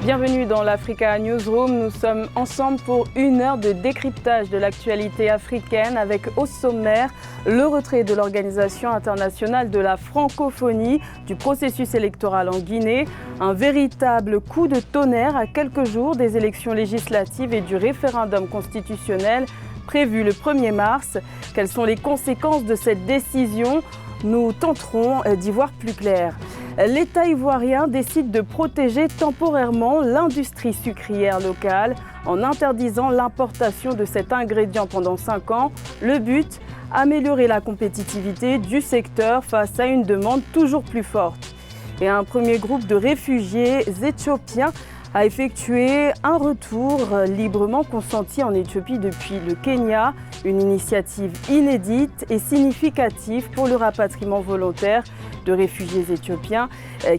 Bienvenue dans l'Africa Newsroom. Nous sommes ensemble pour une heure de décryptage de l'actualité africaine avec au sommaire le retrait de l'Organisation internationale de la francophonie du processus électoral en Guinée, un véritable coup de tonnerre à quelques jours des élections législatives et du référendum constitutionnel prévu le 1er mars. Quelles sont les conséquences de cette décision ? Nous tenterons d'y voir plus clair. L'État ivoirien décide de protéger temporairement l'industrie sucrière locale en interdisant l'importation de cet ingrédient pendant 5 ans. Le but, améliorer la compétitivité du secteur face à une demande toujours plus forte. Et un premier groupe de réfugiés éthiopiens a effectué un retour librement consenti en Éthiopie depuis le Kenya, une initiative inédite et significative pour le rapatriement volontaire de réfugiés éthiopiens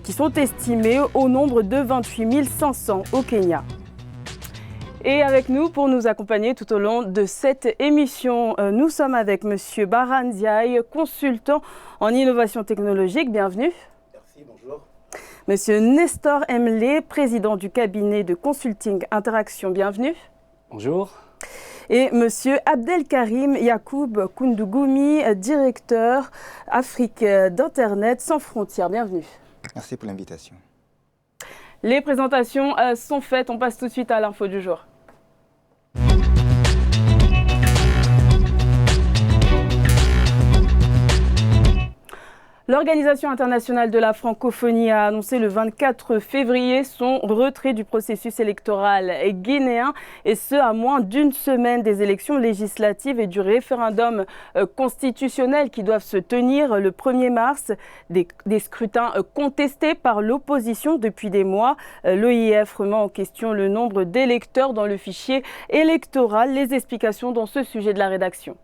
qui sont estimés au nombre de 28 500 au Kenya. Et avec nous, pour nous accompagner tout au long de cette émission, nous sommes avec M. Baran Ndiaye, consultant en innovation technologique. Bienvenue. Merci, bonjour. Monsieur Nestor Emlé, président du cabinet de consulting Interaction, bienvenue. Bonjour. Et Monsieur Abdelkarim Yacoub Koundougoumi, directeur Afrique d'Internet sans frontières, bienvenue. Merci pour l'invitation. Les présentations sont faites, on passe tout de suite à l'info du jour. L'Organisation internationale de la francophonie a annoncé le 24 février son retrait du processus électoral guinéen, et ce à moins d'une semaine des élections législatives et du référendum constitutionnel qui doivent se tenir le 1er mars. Des scrutins contestés par l'opposition depuis des mois. L'OIF remet en question le nombre d'électeurs dans le fichier électoral. Les explications dans ce sujet de la rédaction.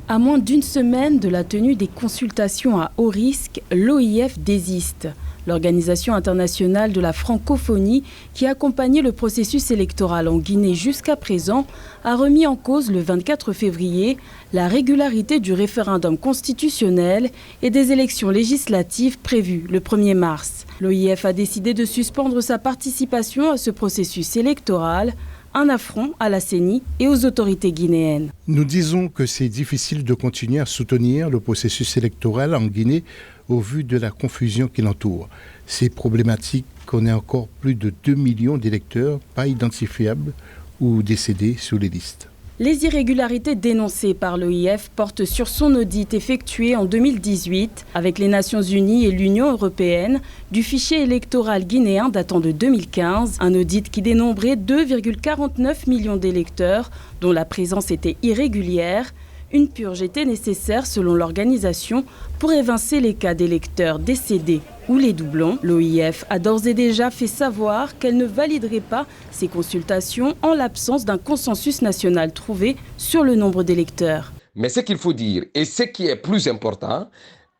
À moins d'une semaine de la tenue des consultations à haut risque, l'OIF désiste. L'Organisation internationale de la francophonie, qui accompagnait le processus électoral en Guinée jusqu'à présent, a remis en cause le 24 février la régularité du référendum constitutionnel et des élections législatives prévues le 1er mars. L'OIF a décidé de suspendre sa participation à ce processus électoral, un affront à la CENI et aux autorités guinéennes. Nous disons que c'est difficile de continuer à soutenir le processus électoral en Guinée au vu de la confusion qui l'entoure. C'est problématique qu'on ait encore plus de 2 millions d'électeurs pas identifiables ou décédés sous les listes. Les irrégularités dénoncées par l'OIF portent sur son audit effectué en 2018 avec les Nations Unies et l'Union européenne du fichier électoral guinéen datant de 2015, un audit qui dénombrait 2,49 millions d'électeurs dont la présence était irrégulière. Une purge était nécessaire selon l'organisation pour évincer les cas d'électeurs décédés ou les doublons. L'OIF a d'ores et déjà fait savoir qu'elle ne validerait pas ces consultations en l'absence d'un consensus national trouvé sur le nombre d'électeurs. Mais ce qu'il faut dire, et ce qui est plus important,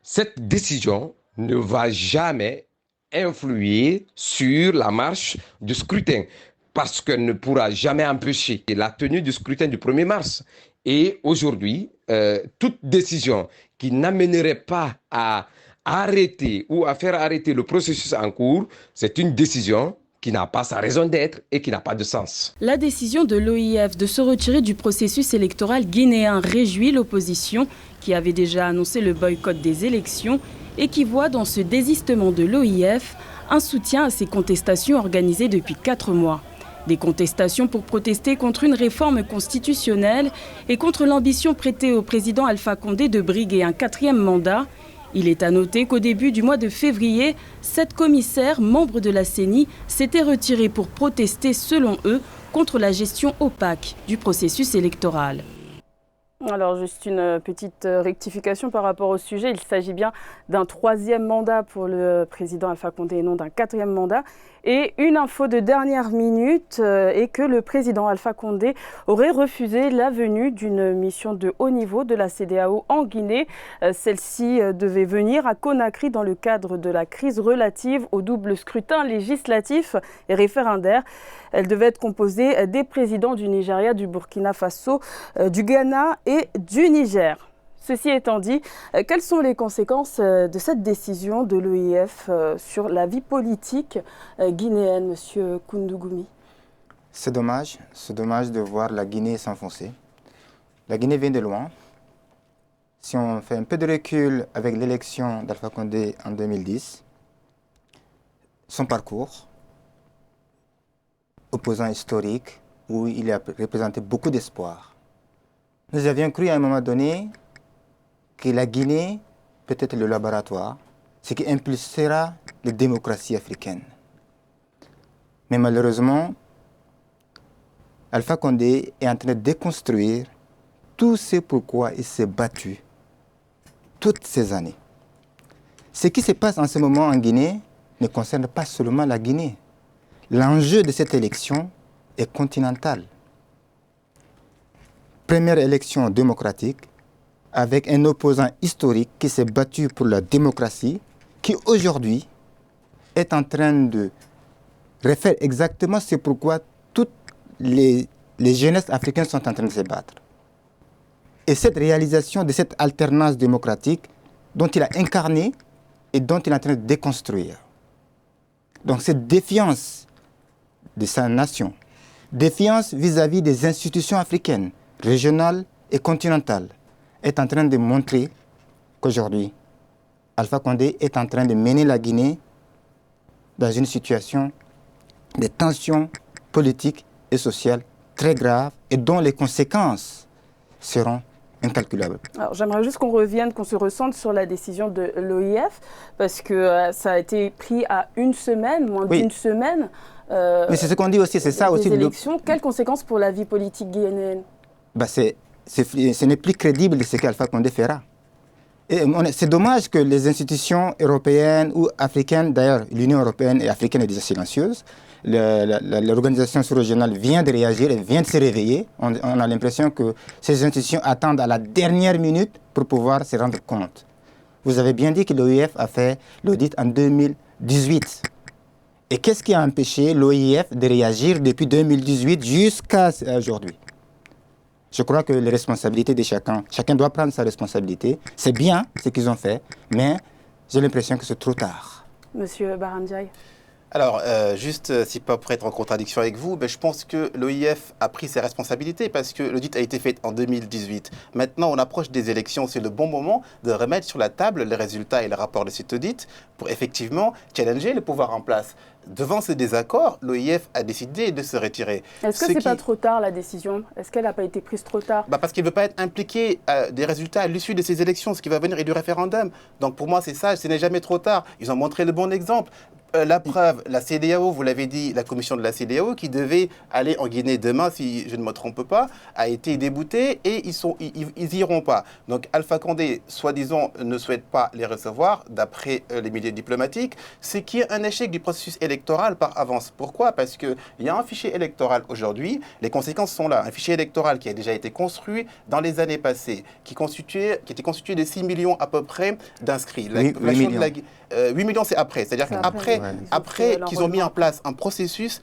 cette décision ne va jamais influer sur la marche du scrutin, parce qu'elle ne pourra jamais empêcher la tenue du scrutin du 1er mars. Et aujourd'hui, toute décision qui n'amènerait pas à arrêter ou à faire arrêter le processus en cours, c'est une décision qui n'a pas sa raison d'être et qui n'a pas de sens. La décision de l'OIF de se retirer du processus électoral guinéen réjouit l'opposition qui avait déjà annoncé le boycott des élections et qui voit dans ce désistement de l'OIF un soutien à ces contestations organisées depuis 4 mois. Des contestations pour protester contre une réforme constitutionnelle et contre l'ambition prêtée au président Alpha Condé de briguer un 4e mandat. Il est à noter qu'au début du mois de février, 7 commissaires, membres de la CENI, s'étaient retirés pour protester, selon eux, contre la gestion opaque du processus électoral. Alors, juste une petite rectification par rapport au sujet. Il s'agit bien d'un 3e mandat pour le président Alpha Condé et non d'un 4e mandat. Et une info de dernière minute est que le président Alpha Condé aurait refusé la venue d'une mission de haut niveau de la CEDEAO en Guinée. Celle-ci devait venir à Conakry dans le cadre de la crise relative au double scrutin législatif et référendaire. Elle devait être composée des présidents du Nigeria, du Burkina Faso, du Ghana et du Niger. Ceci étant dit, quelles sont les conséquences de cette décision de l'OIF sur la vie politique guinéenne, Monsieur Koundougoumi? C'est dommage de voir la Guinée s'enfoncer. La Guinée vient de loin. Si on fait un peu de recul avec l'élection d'Alpha Condé en 2010, son parcours, opposant historique, où il a représenté beaucoup d'espoir. Nous avions cru à un moment donné que la Guinée peut être le laboratoire, ce qui impulsera la démocratie africaine. Mais malheureusement, Alpha Condé est en train de déconstruire tout ce pourquoi il s'est battu toutes ces années. Ce qui se passe en ce moment en Guinée ne concerne pas seulement la Guinée. L'enjeu de cette élection est continental. Première élection démocratique, avec un opposant historique qui s'est battu pour la démocratie, qui aujourd'hui est en train de refaire exactement ce pourquoi toutes les jeunesses africaines sont en train de se battre. Et cette réalisation de cette alternance démocratique dont il a incarné et dont il est en train de déconstruire. Donc cette défiance de sa nation, défiance vis-à-vis des institutions africaines, régionales et continentales, est en train de montrer qu'aujourd'hui, Alpha Condé est en train de mener la Guinée dans une situation de tensions politiques et sociales très graves et dont les conséquences seront incalculables. Alors, j'aimerais juste qu'on revienne, qu'on se recentre sur la décision de l'OIF, parce que ça a été pris à une semaine, moins d'une semaine. Mais c'est ce qu'on dit aussi, c'est ça aussi. Élections. Quelles conséquences pour la vie politique guinéenne? Ce n'est plus crédible ce qu'Alpha Condé fera. C'est dommage que les institutions européennes ou africaines, d'ailleurs l'Union européenne et africaine est déjà silencieuse, l'organisation sous-régionale vient de réagir et vient de se réveiller. On a l'impression que ces institutions attendent à la dernière minute pour pouvoir se rendre compte. Vous avez bien dit que l'OIF a fait l'audit en 2018. Et qu'est-ce qui a empêché l'OIF de réagir depuis 2018 jusqu'à aujourd'hui? Je crois que les responsabilités de chacun doit prendre sa responsabilité. C'est bien ce qu'ils ont fait, mais j'ai l'impression que c'est trop tard. Monsieur Barandiaï. Alors, juste, si pas pour être en contradiction avec vous, je pense que l'OIF a pris ses responsabilités parce que l'audit a été fait en 2018. Maintenant, on approche des élections. C'est le bon moment de remettre sur la table les résultats et les rapports de cet audit pour effectivement challenger le pouvoir en place. Devant ce désaccord, l'OIF a décidé de se retirer. Est-ce que ce n'est pas trop tard, la décision? Est-ce qu'elle n'a pas été prise trop tard? Parce qu'il ne veut pas être impliqué des résultats à l'issue de ces élections. Ce qui va venir est du référendum. Donc pour moi, c'est ça, ce n'est jamais trop tard. Ils ont montré le bon exemple. La preuve, la CEDEAO, vous l'avez dit, la commission de la CEDEAO, qui devait aller en Guinée demain, si je ne me trompe pas, a été déboutée et ils iront pas. Donc Alpha Condé, soi-disant, ne souhaite pas les recevoir, d'après les milieux diplomatiques, ce qui est un échec du processus électoral par avance. Pourquoi? Parce qu'il y a un fichier électoral aujourd'hui, les conséquences sont là. Un fichier électoral qui a déjà été construit dans les années passées, qui était constitué de 6 millions à peu près d'inscrits. 8 millions. 8 millions, c'est après. C'est-à-dire qu'après qu'ils ont mis en place un processus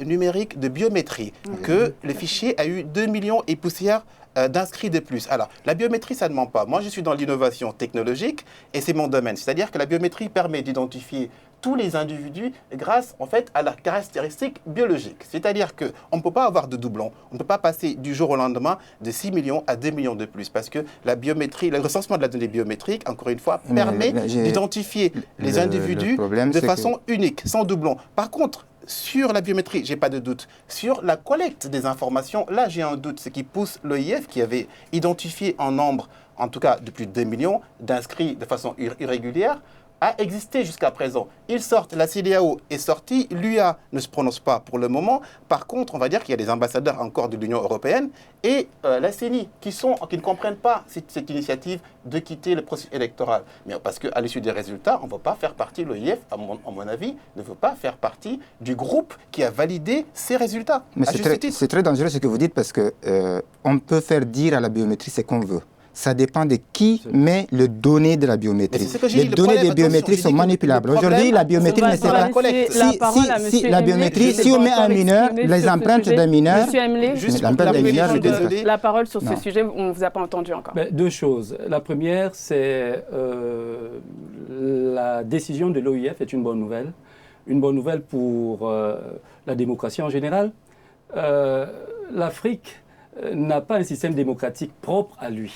numérique de biométrie, que le fichier a eu 2 millions et poussière d'inscrits de plus. Alors, la biométrie, ça ne ment pas. Moi, je suis dans l'innovation technologique et c'est mon domaine. C'est-à-dire que la biométrie permet d'identifier tous les individus grâce, en fait, à leurs caractéristiques biologiques. C'est-à-dire qu'on ne peut pas avoir de doublons. On ne peut pas passer du jour au lendemain de 6 millions à 2 millions de plus parce que la biométrie, le recensement de la donnée biométrique, encore une fois, permet d'identifier les individus de façon unique, sans doublons. Par contre, sur la biométrie, je n'ai pas de doute. Sur la collecte des informations, là, j'ai un doute. Ce qui pousse l'OIF, qui avait identifié en nombre, en tout cas de plus de 2 millions, d'inscrits de façon irrégulière, a existé jusqu'à présent. Ils sortent, la CEDEAO est sortie, l'UA ne se prononce pas pour le moment. Par contre, on va dire qu'il y a des ambassadeurs encore de l'Union européenne et la CENI qui ne comprennent pas cette initiative de quitter le processus électoral. Mais parce qu'à l'issue des résultats, on ne va pas faire partie, l'OIF, à mon avis, ne veut pas faire partie du groupe qui a validé ces résultats. Mais c'est très dangereux ce que vous dites parce qu'on peut faire dire à la biométrie ce qu'on veut. Ça dépend de qui met le données de la biométrie. Les données des biométriques sont manipulables. Aujourd'hui, la biométrie ne sait pas. Si la biométrie, si on met un mineur, les empreintes d'un mineur. Monsieur Emlé, la parole sur ce sujet, on ne vous a pas entendu encore. Deux choses. La première, c'est la décision de l'OIF est une bonne nouvelle. Une bonne nouvelle pour la démocratie en général. L'Afrique n'a pas un système démocratique propre à lui.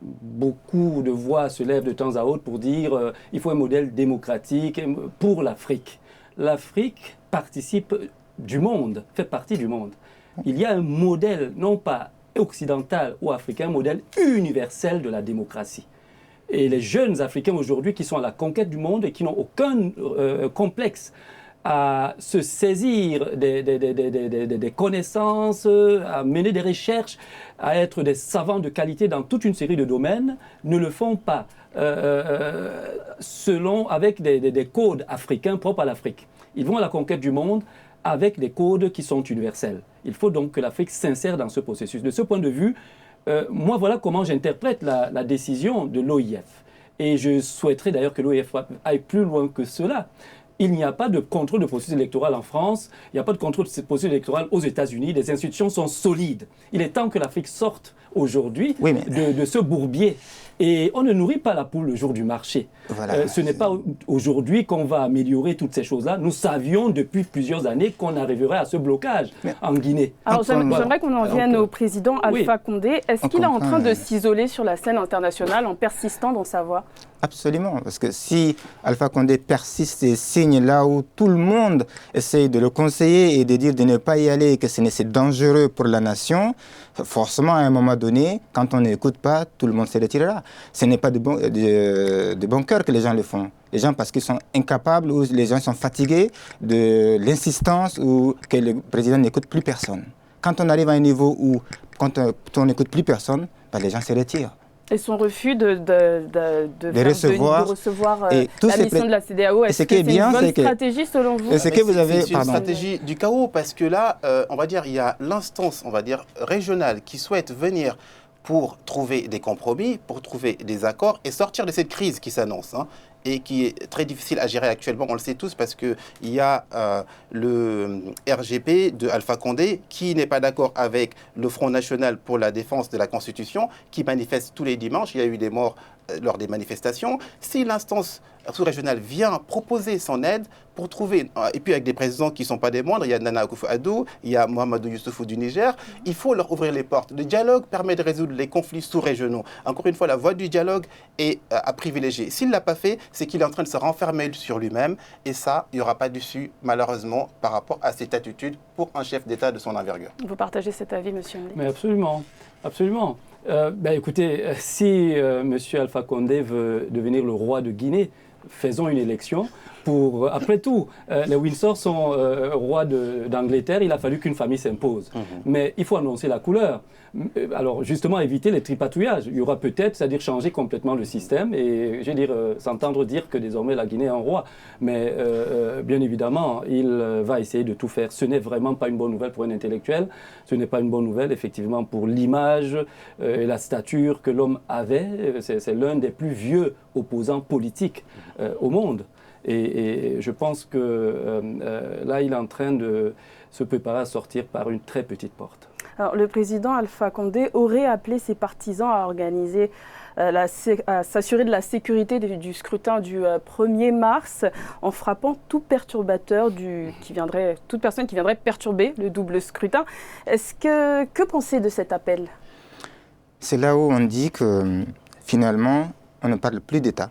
Beaucoup de voix se lèvent de temps à autre pour dire qu'il faut un modèle démocratique pour l'Afrique. L'Afrique participe du monde, fait partie du monde. Il y a un modèle, non pas occidental ou africain, un modèle universel de la démocratie. Et les jeunes Africains aujourd'hui qui sont à la conquête du monde et qui n'ont aucun complexe à se saisir des connaissances, à mener des recherches, à être des savants de qualité dans toute une série de domaines, ne le font pas avec des codes africains propres à l'Afrique. Ils vont à la conquête du monde avec des codes qui sont universels. Il faut donc que l'Afrique s'insère dans ce processus. De ce point de vue, moi, voilà comment j'interprète la décision de l'OIF. Et je souhaiterais d'ailleurs que l'OIF aille plus loin que cela. Il n'y a pas de contrôle de processus électoral en France, il n'y a pas de contrôle de processus électoral aux États-Unis, les institutions sont solides. Il est temps que l'Afrique sorte aujourd'hui de ce bourbier. Et on ne nourrit pas la poule le jour du marché. Voilà, ce n'est pas aujourd'hui qu'on va améliorer toutes ces choses-là. Nous savions depuis plusieurs années qu'on arriverait à ce blocage en Guinée. Alors j'aimerais qu'on en vienne au président Alpha Condé. Est-ce qu'il est en train de s'isoler sur la scène internationale en persistant dans sa voie ? Absolument, parce que si Alpha Condé persiste et signe là où tout le monde essaye de le conseiller et de dire de ne pas y aller et que c'est dangereux pour la nation, forcément à un moment donné, quand on n'écoute pas, tout le monde se retirera. Ce n'est pas de bon cœur que les gens le font. Les gens parce qu'ils sont incapables ou les gens sont fatigués de l'insistance ou que le président n'écoute plus personne. Quand on arrive à un niveau où quand on n'écoute plus personne, les gens se retirent. Et son refus de recevoir la mission de la CEDEAO, est-ce que c'est une bonne stratégie selon vous ? C'est une stratégie du chaos parce que là, on va dire, il y a l'instance, on va dire, régionale qui souhaite venir pour trouver des compromis, pour trouver des accords et sortir de cette crise qui s'annonce. Et qui est très difficile à gérer actuellement, on le sait tous, parce qu'il y a le RGP de Alpha Condé qui n'est pas d'accord avec le Front National pour la défense de la Constitution, qui manifeste tous les dimanches. Il y a eu des morts lors des manifestations. Si l'instance sous-régionale vient proposer son aide pour trouver, et puis avec des présidents qui ne sont pas des moindres, il y a Nana Akufo-Addo, il y a Mahamadou Issoufou du Niger, il faut leur ouvrir les portes. Le dialogue permet de résoudre les conflits sous-régionaux. Encore une fois, la voie du dialogue est à privilégier. S'il ne l'a pas fait, c'est qu'il est en train de se renfermer sur lui-même, et ça, il n'y aura pas d'issue, malheureusement, par rapport à cette attitude pour un chef d'État de son envergure. Vous partagez cet avis, monsieur Mli ? Mais absolument, absolument. Écoutez, si M. Alpha Condé veut devenir le roi de Guinée, faisons une élection. Après tout, les Windsor sont rois d'Angleterre, il a fallu qu'une famille s'impose. Mais il faut annoncer la couleur. Alors justement, éviter les tripatouillages. Il y aura peut-être, c'est-à-dire changer complètement le système et je veux dire, s'entendre dire que désormais la Guinée est un roi. Mais bien évidemment, il va essayer de tout faire. Ce n'est vraiment pas une bonne nouvelle pour un intellectuel. Ce n'est pas une bonne nouvelle, effectivement, pour l'image et la stature que l'homme avait. C'est l'un des plus vieux opposants politiques au monde. Et je pense que là, il est en train de se préparer à sortir par une très petite porte. Alors, le président Alpha Condé aurait appelé ses partisans à organiser, à s'assurer de la sécurité du scrutin du 1er mars en frappant tout perturbateur, toute personne qui viendrait perturber le double scrutin. Que penser de cet appel ? C'est là où on dit que finalement, on ne parle plus d'État.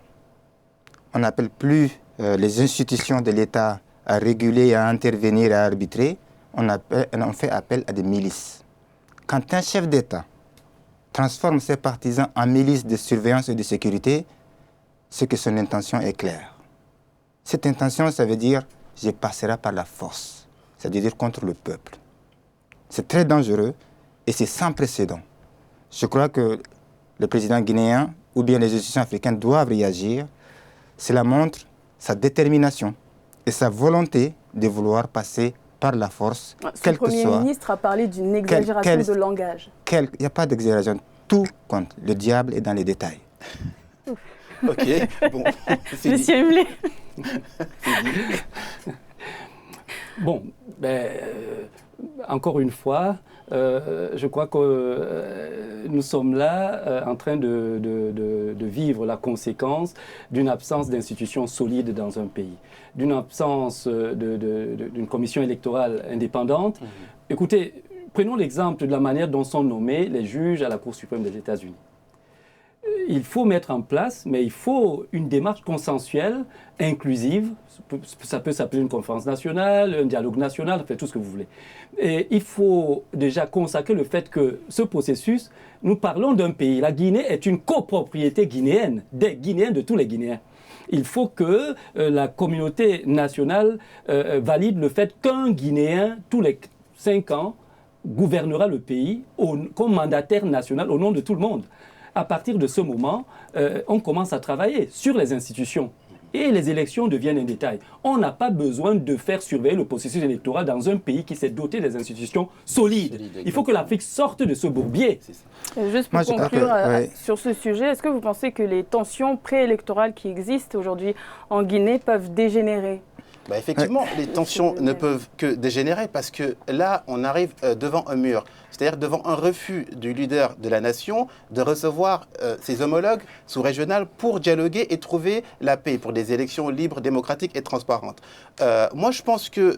On n'appelle plus les institutions de l'État à réguler, à intervenir, à arbitrer. On fait appel à des milices. Quand un chef d'État transforme ses partisans en milices de surveillance et de sécurité, c'est que son intention est claire. Cette intention, ça veut dire je passerai par la force, c'est-à-dire contre le peuple. C'est très dangereux et c'est sans précédent. Je crois que le président guinéen ou bien les institutions africaines doivent réagir. Cela montre sa détermination et sa volonté de vouloir passer par la force, quel que soit. Le Premier ministre a parlé d'une exagération de langage. Il n'y a pas d'exagération. Tout compte. Le diable est dans les détails. Ok, bon. Monsieur Emlé. Bon, encore une fois, je crois que nous sommes là en train de vivre la conséquence d'une absence d'institutions solides dans un pays, d'une absence d'une commission électorale indépendante. Écoutez, prenons l'exemple de la manière dont sont nommés les juges à la Cour suprême des États-Unis. Il faut mettre en place, mais il faut une démarche consensuelle, inclusive. Ça peut s'appeler une conférence nationale, un dialogue national, fait tout ce que vous voulez. Et il faut déjà consacrer le fait que ce processus, nous parlons d'un pays. La Guinée est une copropriété guinéenne, des Guinéens, de tous les Guinéens. Il faut que la communauté nationale valide le fait qu'un Guinéen, tous les 5 ans, gouvernera le pays comme mandataire national au nom de tout le monde. À partir de ce moment, on commence à travailler sur les institutions. Et les élections deviennent un détail. On n'a pas besoin de faire surveiller le processus électoral dans un pays qui s'est doté des institutions solides. Il faut que l'Afrique sorte de ce bourbier. Juste pour conclure sur ce sujet, est-ce que vous pensez que les tensions préélectorales qui existent aujourd'hui en Guinée peuvent dégénérer ? Effectivement, les tensions ne peuvent que dégénérer parce que là, on arrive devant un mur, c'est-à-dire devant un refus du leader de la nation de recevoir ses homologues sous-régionales pour dialoguer et trouver la paix pour des élections libres, démocratiques et transparentes. Moi, je pense qu'une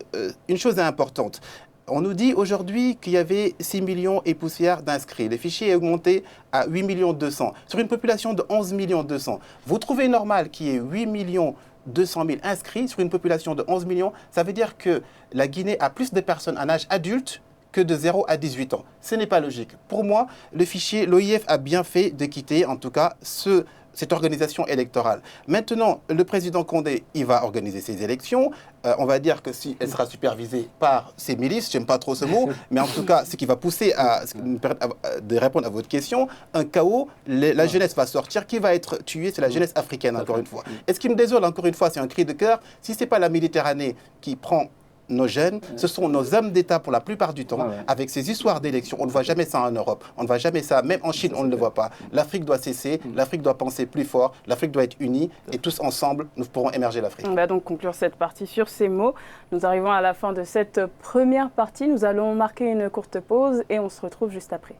chose est importante. On nous dit aujourd'hui qu'il y avait 6 millions et poussières d'inscrits. Le fichier est augmenté à 8 millions 200. Sur une population de 11 millions 200, vous trouvez normal qu'il y ait 8 millions 200 000 inscrits sur une population de 11 millions, ça veut dire que la Guinée a plus de personnes en âge adulte que de 0 à 18 ans. Ce n'est pas logique. Pour moi, le fichier, l'OIF a bien fait de quitter, en tout cas, cette organisation électorale. Maintenant, le président Condé, il va organiser ses élections. On va dire que si elle sera supervisée par ses milices, j'aime pas trop ce mot, mais en tout cas, ce qui va pousser de répondre à votre question, un chaos, la jeunesse va sortir. Qui va être tuée? C'est la jeunesse africaine, encore une fois. Et ce qui me désole, encore une fois, c'est un cri de cœur. Si ce n'est pas la Méditerranée qui prend nos jeunes, ce sont nos hommes d'État pour la plupart du temps, avec ces histoires d'élections. On ne voit jamais ça en Europe, on ne voit jamais ça, même en Chine, on ne le voit pas. L'Afrique doit cesser, l'Afrique doit penser plus fort, l'Afrique doit être unie, et tous ensemble, nous pourrons émerger l'Afrique. On va donc conclure cette partie sur ces mots. Nous arrivons à la fin de cette première partie. Nous allons marquer une courte pause et on se retrouve juste après.